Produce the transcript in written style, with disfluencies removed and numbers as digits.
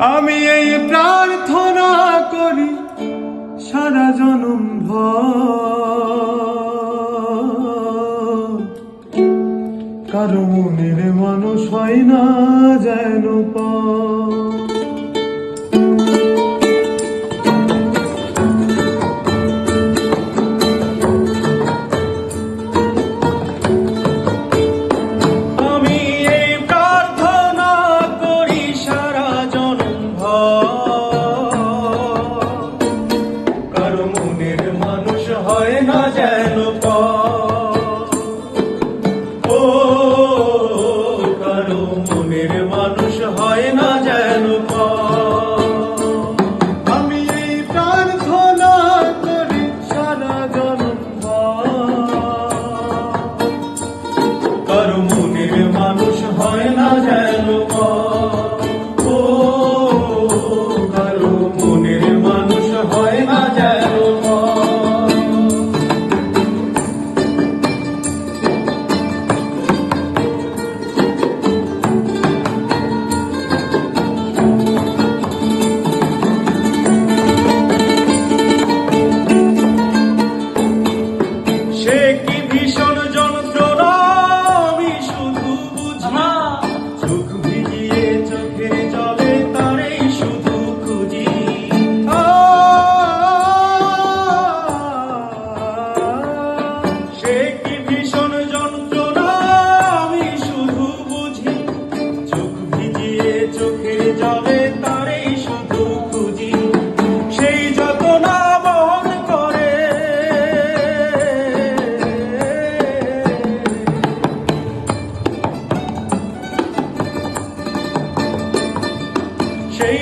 আমি এই প্রার্থনা করি সারা জনম ভর, কারো মনের মানুষ হয় না যেন পর। হয় না যেন ও কারো মনের মানুষ হয় না যেন আমি এই প্রার্থনা করি সারা জনম কারো মনের মানুষ হয় না যেন ও কারো মনের মানুষ হয় না যেন। চোখের জলে তারে শুধু খুঁজি, সেই যত না বহন করে সেই